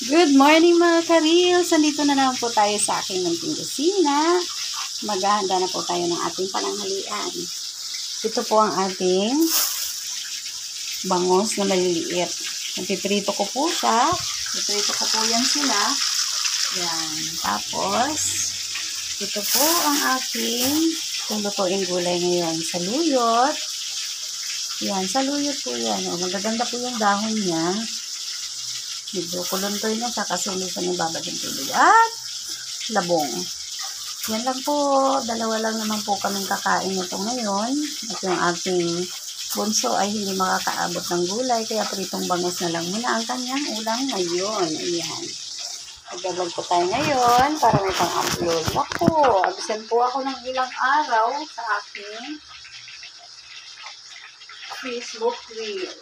Good morning mga ka-reels! Nandito na naman po tayo sa aking munting kusina. Maghahanda na po tayo ng ating pananghalian. Ito po ang ating bangos na maliliit. Napiprito ko po siya. Piprito ko po yan sila. Yan. Tapos, ito po ang aking lulutuin gulay ngayon. Saluyot. Yan, saluyot po yan. O, magaganda po yung dahon niya. Medyo kuluntoy na siya kasi hindi siya nababad yung tubig. At labong. Yan lang po. Dalawa lang naman po kaming kakain nito ngayon. At yung aking bunso ay hindi makakaabot ng gulay. Kaya pritong bangos na lang muna ang kanyang ulam ngayon. Ayan. Magdabag po tayo ngayon para may pang-upload. Ako, absent po ako ng ilang araw sa aking Facebook Reels.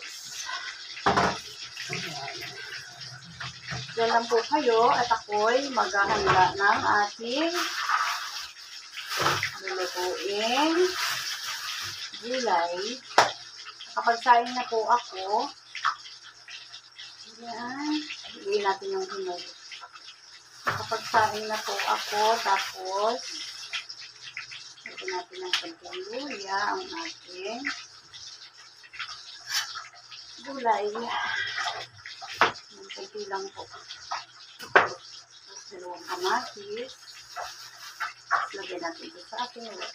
Ayan. Diyan lang po kayo at ako'y maghahanda ng ating lulutuin gulay. Nakapagsaing na po ako. Yan. Hiliin natin yung hinog. Nakapagsaing na po ako. Tapos, ito natin ang pagkaluya ang ating gulay. Kunti lang po. Tapos, dalawang kamatis. Lagyan natin ito sa ating ulit.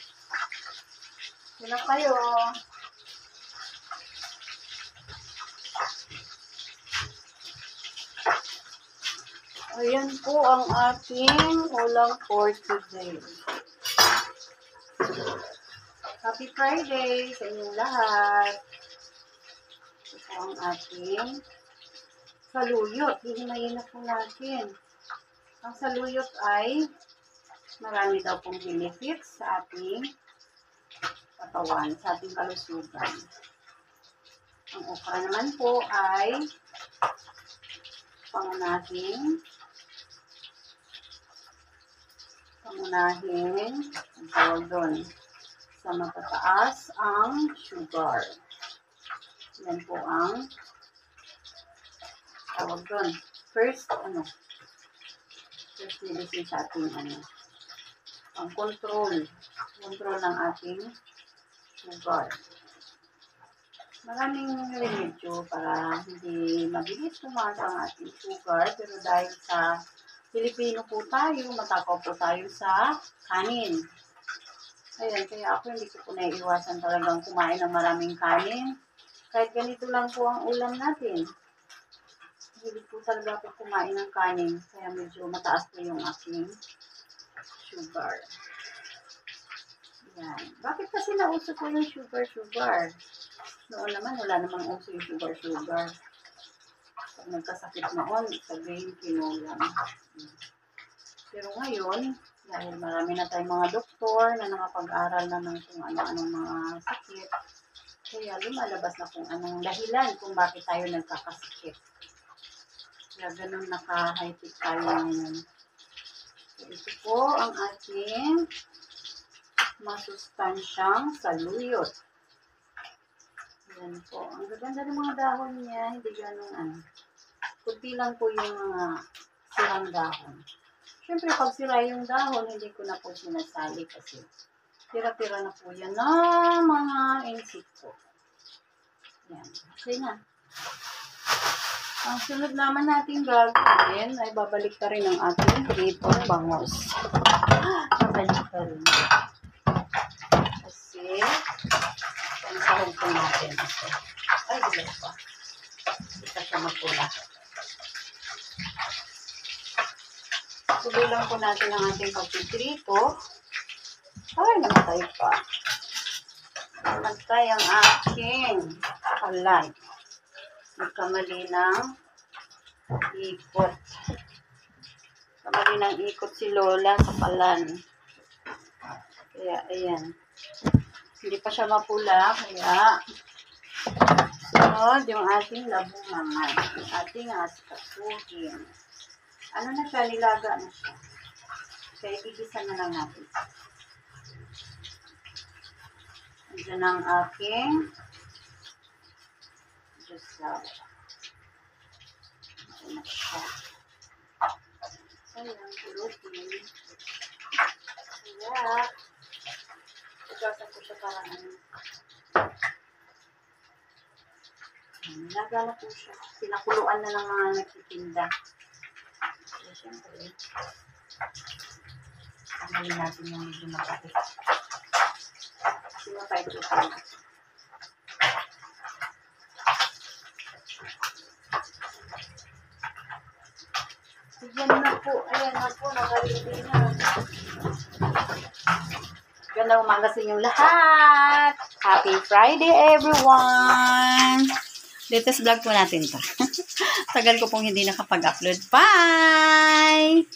Wala kayo. Ayan po ang ating ulam for today. Happy Friday sa inyong lahat. Ito po ang ating saluyot. Hihimayin na po natin. Ang saluyot ay marami daw pong benefits sa ating katawan, sa ating kalusugan. Ang okra naman po ay pangunahing ang tawag doon sa matataas ang sugar. Yan po ang tawag doon. First medicine sa ating ang control ng ating sugar. Maraming remedyo para hindi mabilis tumaas ang ating sugar, pero dahil sa Pilipino po tayo, matakaw po tayo sa kanin. Ayan, kaya ako hindi ko po naiiwasan talagang kumain ng maraming kanin. Kahit ganito lang po ang ulam natin. Hindi po talaga ako kumain ng kanin, kaya medyo mataas po yung aking sugar. Yan. Bakit kasi nauso po yung sugar? Noon naman, wala namang uso yung sugar. Pag nagkasakit noon, sabihin kinulang. Pero ngayon, dahil marami na tayong mga doktor na nakapag-aral na ng kung ano-anong mga sakit, kaya lumalabas na kung anong dahilan kung bakit tayo nagkakasakit. Kaya ganun naka-high-tech tayo ngayon. So, ito po ang ating masustansyang saluyot. Yan po. Ang gaganda ng mga dahon niya, hindi ganun kunti lang po yung mga sirang dahon. Siyempre, pag sira yung dahon, hindi ko na po sinasali kasi tira-tira na po yan ng mga insekto. Yan. Okay na. Ang sunod naman natin gagawin ay babalik ka rin ang ating litong bangos. Babalik ka rin. Kasi, ang sahog po natin ito. Ay, diba pa. Hindi ka siya mapula. Tuloy lang po natin ang ating pagpiprito. Ay, namatay pa. Namatay ang aking kalan. Nagkamali ng ikot. Kamali ng ikot si Lola sa kalan. Kaya, ayan. Hindi pa siya mapula, kaya sunod yung ating labungan. Yung ating asikasuhin. Ano na siya? Nilaga na siya. Kaya igisa na lang natin. Andiyan ang aking Diyos. Ano na siya. ng gulutin. Kaya, ikasan ko siya parang ano. Nagana po siya. Pinakuluan na ng mga nagtitinda. So, syempre, tanggalin natin yung medyo mapait. Kasi mapait ito. Ayan na po. Ayan na po. Nakalili na. Ganda umaga sa inyong lahat. Happy Friday, everyone! Latest vlog po natin to. Tagal ko pong hindi nakapag-upload. Bye!